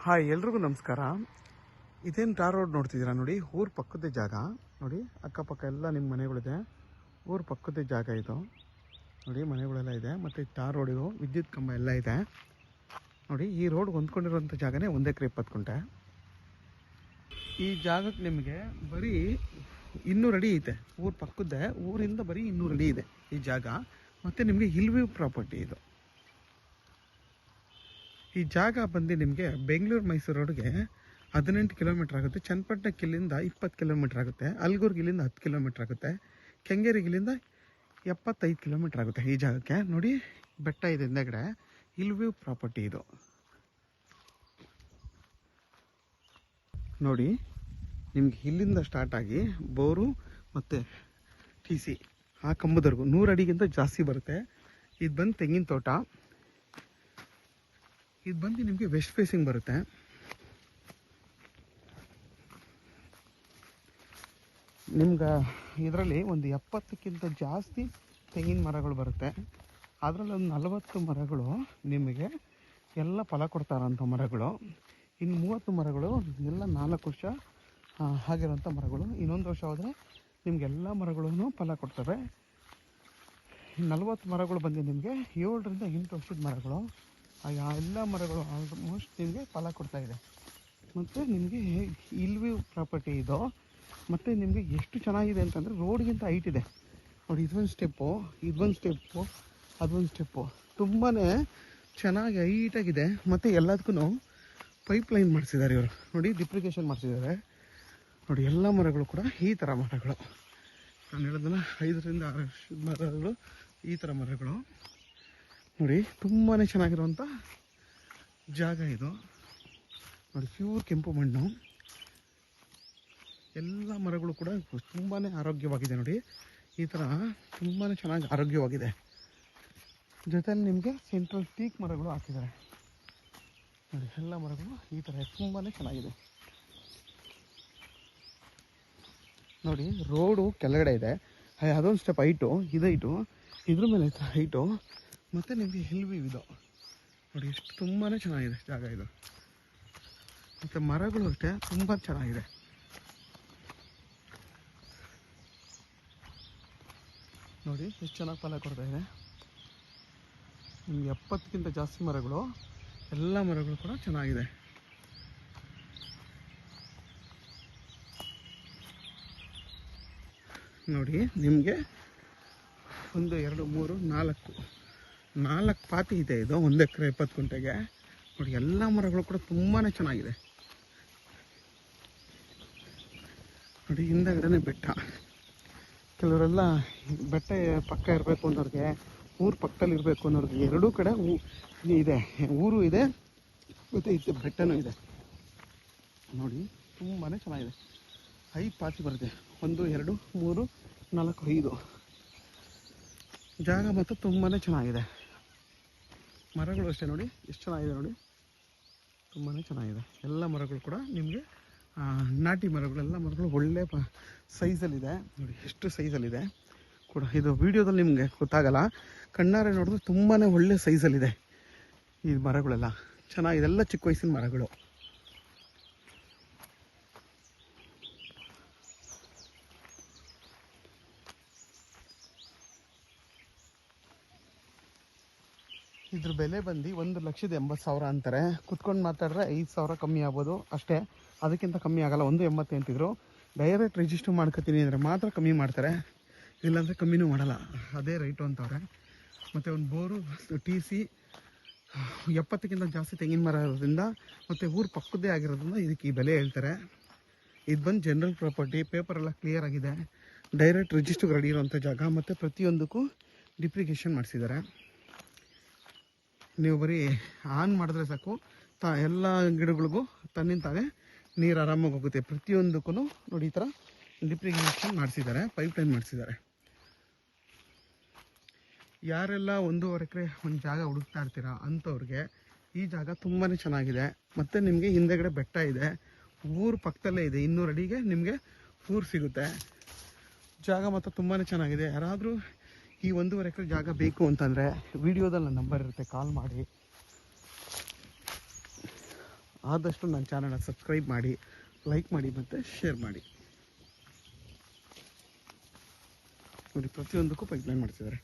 Hi, ಎಲ್ರಿಗೂ ನಮಸ್ಕಾರ. ಇದೇನು ಟಾರ್ ರೋಡ್ ನೋಡ್ತಿದ್ದೀರಾ ನೋಡಿ, ಊರ ಪಕ್ಕದ ಜಾಗ ನೋಡಿ. ಅಕ್ಕಪಕ್ಕ ಎಲ್ಲ ನಿಮ್ಮ ಮನೆಗಳಿದೆ, ಊರ ಪಕ್ಕದ ಜಾಗ ಇದು ನೋಡಿ. ಮನೆಗಳೆಲ್ಲ ಇದೆ, ಮತ್ತು ಟಾರ್ ರೋಡಿಗೂ ವಿದ್ಯುತ್ ಕಂಬ ಎಲ್ಲ ಇದೆ ನೋಡಿ. ಈ ರೋಡ್ ಹೊಂದ್ಕೊಂಡಿರೋಂಥ ಜಾಗನೇ 1 ಎಕರೆ 20 ಗುಂಟೆ. ಈ ಜಾಗಕ್ಕೆ ನಿಮಗೆ ಬರೀ 200 ಅಡಿ ಐತೆ. ಊರ ಪಕ್ಕದ್ದೇ, ಊರಿಂದ ಬರೀ 200 ಅಡಿ ಇದೆ ಈ ಜಾಗ. ಮತ್ತು ನಿಮಗೆ ಹಿಲ್ ವ್ಯೂ ಪ್ರಾಪರ್ಟಿ ಇದು. ಈ ಜಾಗ ಬಂದು ನಿಮಗೆ ಬೆಂಗಳೂರು ಮೈಸೂರು ರೋಡ್ಗೆ 18 ಕಿಲೋಮೀಟ್ರ್ ಆಗುತ್ತೆ. ಚನ್ನಪಟ್ಟಣಕ್ಕೆ ಇಲ್ಲಿಂದ 20 ಕಿಲೋಮೀಟ್ರ್ ಆಗುತ್ತೆ. ಅಲ್ಗೂರ್ಗೆ ಇಲ್ಲಿಂದ 10 ಕಿಲೋಮೀಟ್ರ್ ಆಗುತ್ತೆ. ಕೆಂಗೇರಿಗೆ ಇಲ್ಲಿಂದ 75 ಕಿಲೋಮೀಟ್ರ್ ಆಗುತ್ತೆ. ಈ ಜಾಗಕ್ಕೆ ನೋಡಿ, ಬೆಟ್ಟ ಇದೆ ಹಿಂದೆಗಡೆ. ಹಿಲ್ ವ್ಯೂ ಪ್ರಾಪರ್ಟಿ ಇದು ನೋಡಿ. ನಿಮ್ಗೆ ಇಲ್ಲಿಂದ ಸ್ಟಾರ್ಟ್ ಆಗಿ ಬೋರು ಮತ್ತು TC ಆ ಕಂಬದವರೆಗೂ 100 ಅಡಿಗಿಂತ ಜಾಸ್ತಿ ಬರುತ್ತೆ. ಇದು ಬಂದು ತೆಂಗಿನ ತೋಟ. ಇದು ಬಂದು ನಿಮಗೆ ವೆಸ್ಟ್ ಫೇಸಿಂಗ್ ಬರುತ್ತೆ. ನಿಮ್ಗೆ ಇದರಲ್ಲಿ ಒಂದು 70ಕ್ಕಿಂತ ಜಾಸ್ತಿ ತೆಂಗಿನ ಮರಗಳು ಬರುತ್ತೆ. ಅದರಲ್ಲಿ ಒಂದು 40 ಮರಗಳು ನಿಮಗೆ ಎಲ್ಲ ಫಲ ಕೊಡ್ತಾರಂಥ ಮರಗಳು. ಇನ್ನು 30 ಮರಗಳು ಎಲ್ಲ 4 ವರ್ಷ ಆಗಿರೋಂಥ ಮರಗಳು. ಇನ್ನೊಂದು ವರ್ಷ ಹೋದರೆ ನಿಮಗೆಲ್ಲ ಮರಗಳೂ ಫಲ ಕೊಡ್ತವೆ. 40 ಮರಗಳು ಬಂದು ನಿಮಗೆ 7 ರಿಂದ 8 ವರ್ಷದ ಮರಗಳು. ಆ ಎಲ್ಲ ಮರಗಳು ಆಲ್ಮೋಸ್ಟ್ ನಿಮಗೆ ಫಲ ಕೊಡ್ತಾಯಿದೆ. ಮತ್ತು ನಿಮಗೆ ಹಿಲ್ ವ್ಯೂ ಪ್ರಾಪರ್ಟಿ ಇದು. ಮತ್ತು ನಿಮಗೆ ಎಷ್ಟು ಚೆನ್ನಾಗಿದೆ ಅಂತಂದರೆ, ರೋಡ್ಗಿಂತ ಹೈಟ್ ಇದೆ ನೋಡಿ. ಇದೊಂದು ಸ್ಟೆಪ್ಪು, ಅದೊಂದು ಸ್ಟೆಪ್ಪು ತುಂಬಾ ಚೆನ್ನಾಗಿ ಹೈಟಾಗಿದೆ. ಮತ್ತು ಎಲ್ಲದಕ್ಕೂ ಪೈಪ್ ಲೈನ್ ಮಾಡಿಸಿದ್ದಾರೆ ಇವರು ನೋಡಿ. ಡಿಪ್ರಿಕೇಷನ್ ಮಾಡಿಸಿದ್ದಾರೆ ನೋಡಿ. ಎಲ್ಲ ಮರಗಳು ಕೂಡ ಈ ಥರ ಮರಗಳು. ನಾನು ಹೇಳೋದನ್ನ 5 ರಿಂದ 6 ವರ್ಷದ ಮರಗಳು, ಈ ಥರ ಮರಗಳು ನೋಡಿ. ತುಂಬಾ ಚೆನ್ನಾಗಿರುವಂಥ ಜಾಗ ಇದು ನೋಡಿ. ಪ್ಯೂರ್ ಕೆಂಪು ಮಣ್ಣು. ಎಲ್ಲ ಮರಗಳು ಕೂಡ ತುಂಬಾ ಆರೋಗ್ಯವಾಗಿದೆ ನೋಡಿ. ಈ ಥರ ತುಂಬಾ ಚೆನ್ನಾಗಿ ಆರೋಗ್ಯವಾಗಿದೆ. ಜೊತೆಯಲ್ಲಿ ನಿಮಗೆ ಸೆಂಟ್ರಲ್ ಟೀಕ್ ಮರಗಳು ಹಾಕಿದ್ದಾರೆ ನೋಡಿ. ಎಲ್ಲ ಮರಗಳು ಈ ಥರ ತುಂಬಾ ಚೆನ್ನಾಗಿದೆ ನೋಡಿ. ರೋಡು ಕೆಳಗಡೆ ಇದೆ, ಅದೊಂದು ಸ್ಟೆಪ್ ಹೈಟು, ಇದೈಟು, ಇದ್ರ ಮೇಲೆ ಹೈಟು. ಮತ್ತು ನಿಮಗೆ ಹಿಲ್ ವ್ಯೂ ಇದು ನೋಡಿ. ಎಷ್ಟು ತುಂಬಾ ಚೆನ್ನಾಗಿದೆ ಜಾಗ ಇದು. ಮತ್ತು ಮರಗಳು ಅಷ್ಟೇ ತುಂಬ ಚೆನ್ನಾಗಿದೆ ನೋಡಿ. ಎಷ್ಟು ಚೆನ್ನಾಗಿ ಫಲ ಕೊಡ್ತಾ ಇದೆ. ನಿಮಗೆ 70ಕ್ಕಿಂತ ಜಾಸ್ತಿ ಮರಗಳು, ಎಲ್ಲ ಮರಗಳು ಕೂಡ ಚೆನ್ನಾಗಿದೆ ನೋಡಿ. ನಿಮಗೆ 1 2 3 4 ಪಾತಿ ಇದೆ ಇದು 1 ಎಕರೆ 20 ಗುಂಟೆಗೆ ನೋಡಿ. ಎಲ್ಲ ಮರಗಳು ಕೂಡ ತುಂಬಾ ಚೆನ್ನಾಗಿದೆ ನೋಡಿ. ಹಿಂದಗಡೆನೇ ಬೆಟ್ಟ. ಕೆಲವರೆಲ್ಲ ಬೆಟ್ಟ ಪಕ್ಕ ಇರಬೇಕು ಅನ್ನೋರಿಗೆ, ಊರು ಪಕ್ಕದಲ್ಲಿ ಇರಬೇಕು ಅನ್ನೋರಿಗೆ, ಎರಡೂ ಕಡೆ ಇದೆ, ಊರು ಇದೆ ಮತ್ತು ಇದು ಬೆಟ್ಟನೂ ಇದೆ ನೋಡಿ. ತುಂಬಾ ಚೆನ್ನಾಗಿದೆ. 5 ಪಾತಿ ಬರುತ್ತೆ. 1 2 3 4 5 ಜಾಗ ಮತ್ತು ತುಂಬಾ ಚೆನ್ನಾಗಿದೆ. ಮರಗಳು ಅಷ್ಟೇ ನೋಡಿ, ಎಷ್ಟು ಚೆನ್ನಾಗಿದೆ ನೋಡಿ. ತುಂಬಾ ಚೆನ್ನಾಗಿದೆ. ಎಲ್ಲ ಮರಗಳು ಕೂಡ ನಿಮಗೆ ನಾಟಿ ಮರಗಳು, ಎಲ್ಲ ಮರಗಳು ಒಳ್ಳೆ ಸೈಜಲ್ಲಿದೆ ನೋಡಿ. ಎಷ್ಟು ಸೈಜಲ್ಲಿದೆ ಕೂಡ. ಇದು ವಿಡಿಯೋದಲ್ಲಿ ನಿಮಗೆ ಗೊತ್ತಾಗಲ್ಲ, ಕಣ್ಣಾರೆ ನೋಡಿದ್ರೆ ತುಂಬಾ ಒಳ್ಳೆ ಸೈಜಲ್ಲಿದೆ ಈ ಮರಗಳೆಲ್ಲ. ಚೆನ್ನಾಗಿದೆ. ಎಲ್ಲ ಚಿಕ್ಕ ವಯಸ್ಸಿನ ಮರಗಳು. ಇದ್ರ ಬೆಲೆ ಬಂದು 1,80,000 ಅಂತಾರೆ. ಕುತ್ಕೊಂಡು ಮಾತಾಡಿದ್ರೆ 5,000 ಕಮ್ಮಿ ಆಗ್ಬೋದು ಅಷ್ಟೇ, ಅದಕ್ಕಿಂತ ಕಮ್ಮಿ ಆಗಲ್ಲ. 1,80,000 ಅಂತಿದ್ರು. ಡೈರೆಕ್ಟ್ ರಿಜಿಸ್ಟರ್ ಮಾಡ್ಕೊತೀನಿ ಅಂದರೆ ಮಾತ್ರ ಕಮ್ಮಿ ಮಾಡ್ತಾರೆ, ಇಲ್ಲಾಂದರೆ ಕಮ್ಮಿನೂ ಮಾಡಲ್ಲ. ಅದೇ ರೈಟು ಅಂತವ್ರೆ. ಮತ್ತು ಒಂದು ಬೋರು, TC, 70ಕ್ಕಿಂತ ಜಾಸ್ತಿ ತೆಂಗಿನ ಮರ ಇರೋದ್ರಿಂದ ಮತ್ತು ಊರು ಪಕ್ಕದ್ದೇ ಆಗಿರೋದ್ರಿಂದ ಇದಕ್ಕೆ ಈ ಬೆಲೆ ಹೇಳ್ತಾರೆ. ಇದು ಬಂದು ಜನರಲ್ ಪ್ರಾಪರ್ಟಿ. ಪೇಪರೆಲ್ಲ ಕ್ಲಿಯರ್ ಆಗಿದೆ. ಡೈರೆಕ್ಟ್ ರಿಜಿಸ್ಟರ್ಗೆ ರೆಡಿ ಇರೋಂಥ ಜಾಗ. ಮತ್ತು ಪ್ರತಿಯೊಂದಕ್ಕೂ ಡಿಪ್ರಿಕೇಷನ್ ಮಾಡಿಸಿದ್ದಾರೆ. ನೀವು ಬರೀ ಆನ್ ಮಾಡಿದ್ರೆ ಸಾಕು, ಎಲ್ಲ ಗಿಡಗಳಿಗೂ ತನ್ನಿಂತಾಗೆ ನೀರು ಆರಾಮಾಗಿ ಹೋಗುತ್ತೆ. ಪ್ರತಿಯೊಂದಕ್ಕೂ ನೋಡಿ ಈ ಥರ ಡಿಪ್ರಿಕೇಷನ್ ಮಾಡಿಸಿದ್ದಾರೆ, ಪೈಪ್ ಲೈನ್ ಮಾಡಿಸಿದ್ದಾರೆ. ಯಾರೆಲ್ಲ 1.5 ಎಕರೆ ಒಂದು ಜಾಗ ಹುಡುಕ್ತಾ ಇರ್ತೀರಾ ಅಂಥವ್ರಿಗೆ ಈ ಜಾಗ ತುಂಬಾ ಚೆನ್ನಾಗಿದೆ. ಮತ್ತು ನಿಮಗೆ ಹಿಂದೆಗಡೆ ಬೆಟ್ಟ ಇದೆ, ಊರು ಪಕ್ಕದಲ್ಲೇ ಇದೆ. 200 ಅಡಿಗೆ ನಿಮಗೆ ಊರು ಸಿಗುತ್ತೆ. ಜಾಗ ಮತ್ತು ತುಂಬಾ ಚೆನ್ನಾಗಿದೆ. ಯಾರಾದರೂ ಈ 1.5 ಎಕರೆ ಜಾಗ ಬೇಕು ಅಂತಂದರೆ ವಿಡಿಯೋದಲ್ಲಿ ನನ್ನ ನಂಬರ್ ಇರುತ್ತೆ, ಕಾಲ್ ಮಾಡಿ. ಆದಷ್ಟು ನನ್ನ ಚಾನಲ್ನ ಸಬ್ಸ್ಕ್ರೈಬ್ ಮಾಡಿ, ಲೈಕ್ ಮಾಡಿ ಮತ್ತು ಶೇರ್ ಮಾಡಿ. ನೋಡಿ ಪ್ರತಿಯೊಂದಕ್ಕೂ ಪೈಪ್ಲೈನ್ ಮಾಡ್ತಿದ್ದಾರೆ.